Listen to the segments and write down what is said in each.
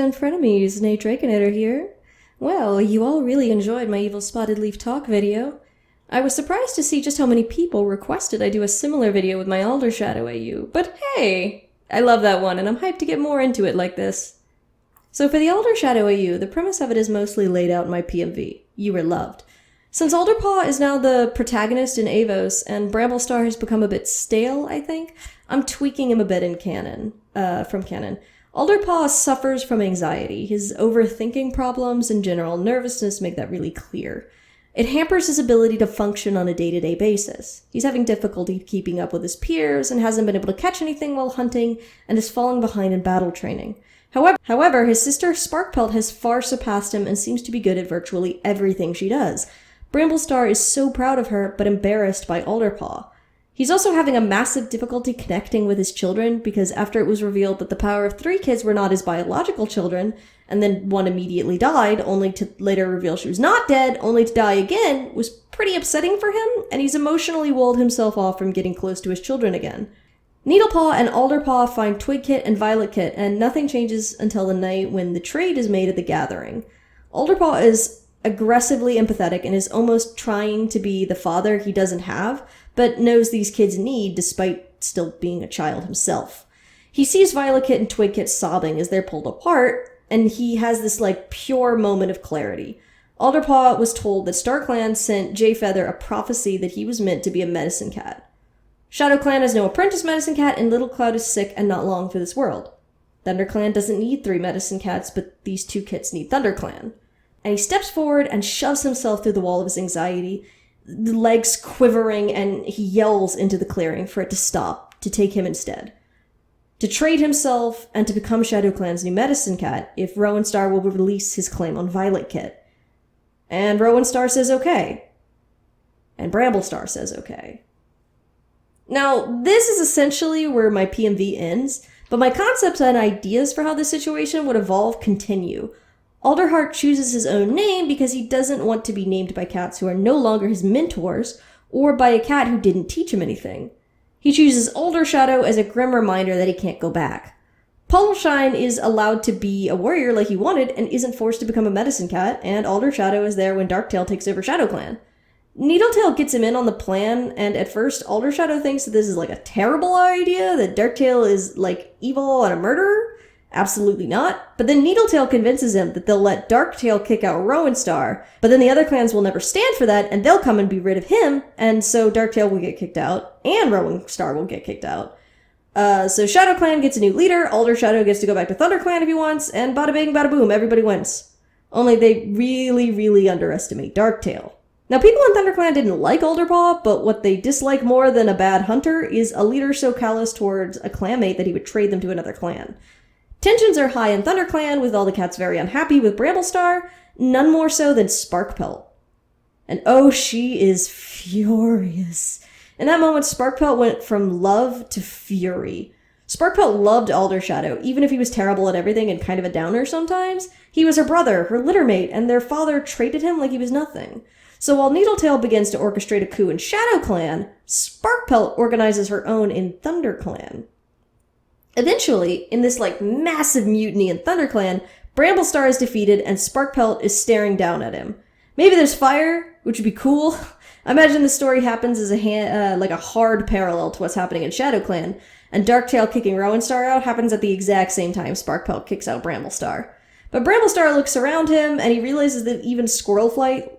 and frenemies, Nate Draconator here. Well, you all really enjoyed my Evil Spotted Leaf talk video. I was surprised to see just how many people requested I do a similar video with my Aldershadow AU, but hey! I love that one, and I'm hyped to get more into it like this. So for the Aldershadow AU, the premise of it is mostly laid out in my PMV. You were loved. Since Alderpaw is now the protagonist in Avos, and Bramblestar has become a bit stale, I think, I'm tweaking him a bit in canon, from canon. Alderpaw suffers from anxiety. His overthinking problems and general nervousness make that really clear. It hampers his ability to function on a day-to-day basis. He's having difficulty keeping up with his peers and hasn't been able to catch anything while hunting and is falling behind in battle training. However, his sister Sparkpelt has far surpassed him and seems to be good at virtually everything she does. Bramblestar is so proud of her, but embarrassed by Alderpaw. He's also having a massive difficulty connecting with his children because after it was revealed that the Power of 3 kids were not his biological children, and then one immediately died, only to later reveal she was not dead, only to die again, was pretty upsetting for him, and he's emotionally walled himself off from getting close to his children again. Needlepaw and Alderpaw find Twigkit and Violetkit, and nothing changes until the night when the trade is made at the gathering. Alderpaw is aggressively empathetic and is almost trying to be the father he doesn't have, but knows these kids need despite still being a child himself. He sees Violetkit and Twigkit sobbing as they're pulled apart, and he has this, pure moment of clarity. Alderpaw was told that StarClan sent Jayfeather a prophecy that he was meant to be a medicine cat. ShadowClan has no apprentice medicine cat, and Little Cloud is sick and not long for this world. ThunderClan doesn't need 3 medicine cats, but these 2 kits need ThunderClan. And he steps forward and shoves himself through the wall of his anxiety, the legs quivering, and he yells into the clearing for it to stop, to take him instead. To trade himself and to become ShadowClan's new medicine cat if Rowan Star will release his claim on Violetkit. And Rowan Star says okay. And Bramblestar says okay. Now, this is essentially where my PMV ends, but my concepts and ideas for how this situation would evolve continue. Alderheart chooses his own name because he doesn't want to be named by cats who are no longer his mentors, or by a cat who didn't teach him anything. He chooses Aldershadow as a grim reminder that he can't go back. Puddleshine is allowed to be a warrior like he wanted and isn't forced to become a medicine cat, and Aldershadow is there when Darktail takes over ShadowClan. Needletail gets him in on the plan, and at first Aldershadow thinks that this is a terrible idea, that Darktail is evil and a murderer. Absolutely not. But then Needletail convinces him that they'll let Darktail kick out Rowan Star, but then the other clans will never stand for that, and they'll come and be rid of him, and so Darktail will get kicked out, and Rowan Star will get kicked out. So ShadowClan gets a new leader, Aldershadow gets to go back to ThunderClan if he wants, and bada bing, bada boom, everybody wins. Only they really, really underestimate Darktail. Now, people in ThunderClan didn't like Alderpaw, but what they dislike more than a bad hunter is a leader so callous towards a clanmate that he would trade them to another clan. Tensions are high in ThunderClan, with all the cats very unhappy with Bramblestar, none more so than Sparkpelt. And oh, she is furious. In that moment, Sparkpelt went from love to fury. Sparkpelt loved Aldershadow, even if he was terrible at everything and kind of a downer sometimes. He was her brother, her littermate, and their father treated him like he was nothing. So while Needletail begins to orchestrate a coup in ShadowClan, Sparkpelt organizes her own in ThunderClan. Eventually, in this massive mutiny in ThunderClan, Bramblestar is defeated and Sparkpelt is staring down at him. Maybe there's fire, which would be cool. I imagine the story happens as a hard parallel to what's happening in ShadowClan, and Darktail kicking Rowan Star out happens at the exact same time Sparkpelt kicks out Bramblestar. But Bramblestar looks around him and he realizes that even Squirrelflight,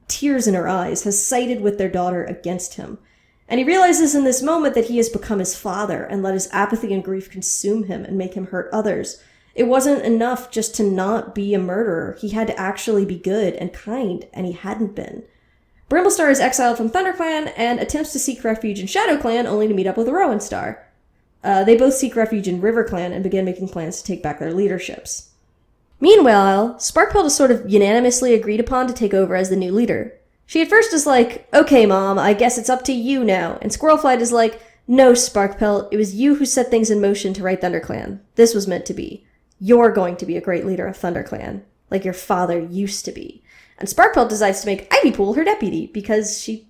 tears in her eyes, has sided with their daughter against him. And he realizes in this moment that he has become his father and let his apathy and grief consume him and make him hurt others. It wasn't enough just to not be a murderer. He had to actually be good and kind, and he hadn't been. Bramblestar is exiled from ThunderClan and attempts to seek refuge in ShadowClan only to meet up with Rowan Star. They both seek refuge in RiverClan and begin making plans to take back their leaderships. Meanwhile, Sparkpelt is sort of unanimously agreed upon to take over as the new leader. She at first is like, okay, Mom, I guess it's up to you now. And Squirrelflight is like, no, Sparkpelt, it was you who set things in motion to right ThunderClan. This was meant to be. You're going to be a great leader of ThunderClan, like your father used to be. And Sparkpelt decides to make Ivypool her deputy, because she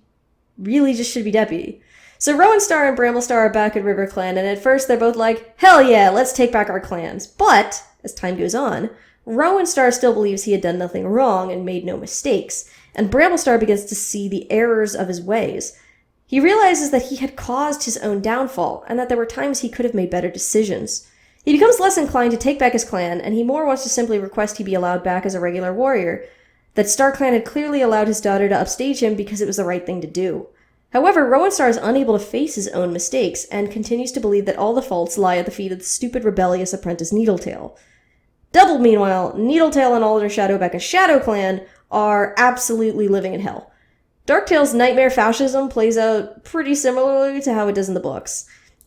really just should be deputy. So Rowan Star and Bramblestar are back at RiverClan, and at first they're both like, hell yeah, let's take back our clans. But as time goes on, Rowenstar still believes he had done nothing wrong and made no mistakes, and Bramblestar begins to see the errors of his ways. He realizes that he had caused his own downfall, and that there were times he could have made better decisions. He becomes less inclined to take back his clan, and he more wants to simply request he be allowed back as a regular warrior, that StarClan had clearly allowed his daughter to upstage him because it was the right thing to do. However, Rowenstar is unable to face his own mistakes, and continues to believe that all the faults lie at the feet of the stupid, rebellious apprentice Needletail. Doubled, meanwhile, Needletail and Aldershadow back as ShadowClan are absolutely living in hell. Darktail's nightmare fascism plays out pretty similarly to how it does in the books.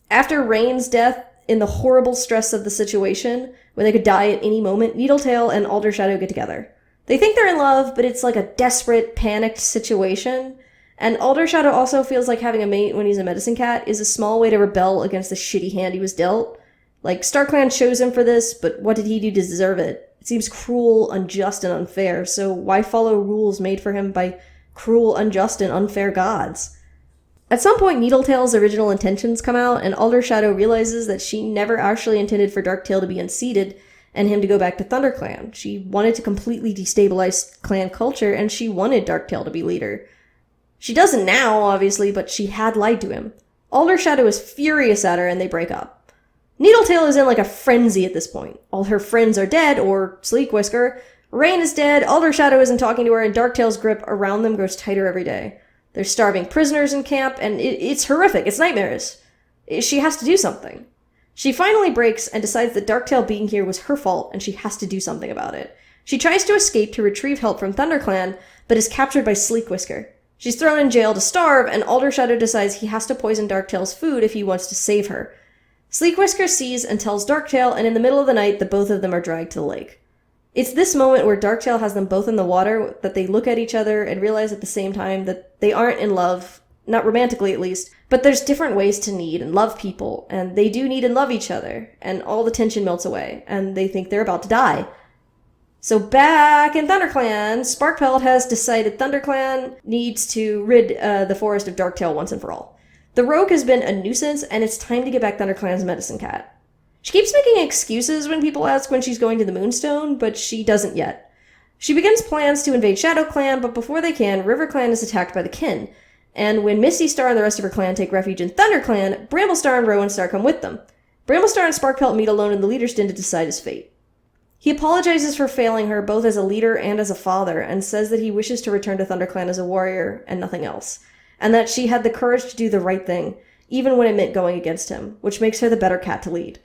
After Rain's death, in the horrible stress of the situation, when they could die at any moment, Needletail and Aldershadow get together. They think they're in love, but it's like a desperate, panicked situation, and Aldershadow also feels like having a mate when he's a medicine cat is a small way to rebel against the shitty hand he was dealt. Like, StarClan chose him for this, but what did he do to deserve it? It seems cruel, unjust, and unfair, so why follow rules made for him by cruel, unjust, and unfair gods? At some point, Needletail's original intentions come out, and Aldershadow realizes that she never actually intended for Darktail to be unseated and him to go back to ThunderClan. She wanted to completely destabilize clan culture, and she wanted Darktail to be leader. She doesn't now, obviously, but she had lied to him. Aldershadow is furious at her, and they break up. Needletail is in like a frenzy at this point. All her friends are dead, or Sleekwhisker. Rain is dead, Aldershadow isn't talking to her, and Darktail's grip around them grows tighter every day. There's starving prisoners in camp, and it's horrific. It's nightmares. She has to do something. She finally breaks and decides that Darktail being here was her fault, and she has to do something about it. She tries to escape to retrieve help from ThunderClan, but is captured by Sleekwhisker. She's thrown in jail to starve, and Aldershadow decides he has to poison Darktail's food if he wants to save her. Sleekwhisker sees and tells Darktail, and in the middle of the night, the both of them are dragged to the lake. It's this moment where Darktail has them both in the water that they look at each other and realize at the same time that they aren't in love, not romantically at least, but there's different ways to need and love people, and they do need and love each other, and all the tension melts away, and they think they're about to die. So back in ThunderClan, Sparkpelt has decided ThunderClan needs to rid the forest of Darktail once and for all. The rogue has been a nuisance, and it's time to get back ThunderClan's medicine cat. She keeps making excuses when people ask when she's going to the Moonstone, but she doesn't yet. She begins plans to invade ShadowClan, but before they can, RiverClan is attacked by the Kin, and when Misty Star and the rest of her clan take refuge in ThunderClan, Bramblestar and Rowenstar come with them. Bramblestar and Sparkpelt meet alone in the Leader's Den to decide his fate. He apologizes for failing her both as a leader and as a father, and says that he wishes to return to ThunderClan as a warrior and nothing else, and that she had the courage to do the right thing, even when it meant going against him, which makes her the better cat to lead.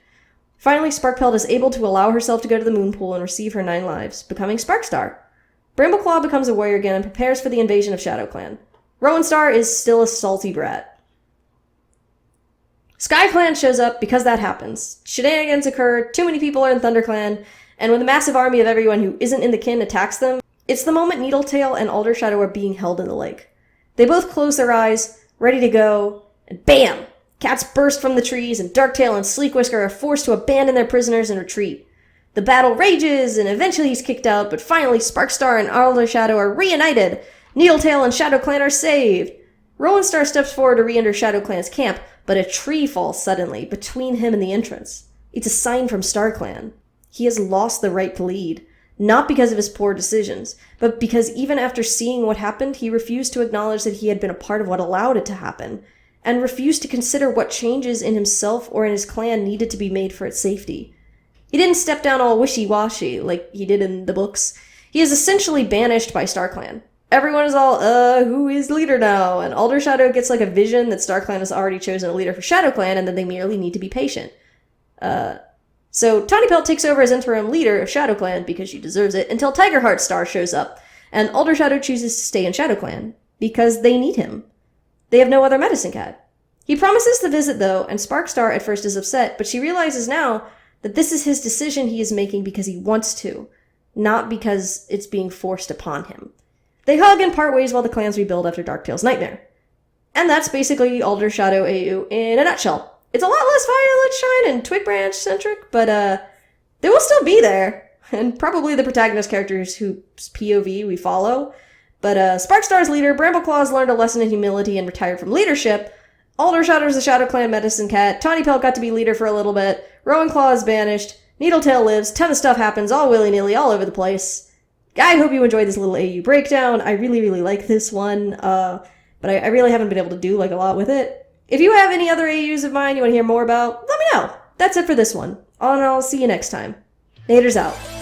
Finally, Sparkpelt is able to allow herself to go to the moon pool and receive her 9 lives, becoming Sparkstar. Brambleclaw becomes a warrior again and prepares for the invasion of ShadowClan. Rowenstar is still a salty brat. SkyClan shows up because that happens. Shenanigans occur, too many people are in ThunderClan, and when the massive army of everyone who isn't in the Kin attacks them, it's the moment Needletail and Aldershadow are being held in the lake. They both close their eyes, ready to go, and BAM! Cats burst from the trees, and Darktail and Sleekwhisker are forced to abandon their prisoners and retreat. The battle rages, and eventually he's kicked out, but finally Sparkstar and Aldershadow are reunited! Needletail and ShadowClan are saved! Rowenstar steps forward to re-enter ShadowClan's camp, but a tree falls suddenly, between him and the entrance. It's a sign from StarClan. He has lost the right to lead. Not because of his poor decisions, but because even after seeing what happened, he refused to acknowledge that he had been a part of what allowed it to happen, and refused to consider what changes in himself or in his clan needed to be made for its safety. He didn't step down all wishy-washy like he did in the books. He is essentially banished by StarClan. Everyone is all, who is leader now? And Aldershadow gets like a vision that StarClan has already chosen a leader for ShadowClan and that they merely need to be patient. So Tawnypelt takes over as interim leader of ShadowClan because she deserves it until Tigerheart Star shows up, and Aldershadow chooses to stay in ShadowClan because they need him. They have no other medicine cat. He promises to visit though, and Sparkstar at first is upset, but she realizes now that this is his decision he is making because he wants to, not because it's being forced upon him. They hug and part ways while the clans rebuild after Darktail's nightmare. And that's basically Aldershadow AU in a nutshell. It's a lot less Violet Shine and Twig Branch centric, but they will still be there, and probably the protagonist characters whose POV we follow. But Sparkstar's leader, Brambleclaw's learned a lesson in humility and retired from leadership. Aldershadow's the ShadowClan medicine cat. Tawnypelt got to be leader for a little bit. Rowenclaw is banished. Needletail lives, ton of stuff happens all willy-nilly all over the place. I hope you enjoyed this little AU breakdown. I really like this one, but I really haven't been able to do like a lot with it. If you have any other AUs of mine you want to hear more about, let me know. That's it for this one, and I'll see you next time. Naders out.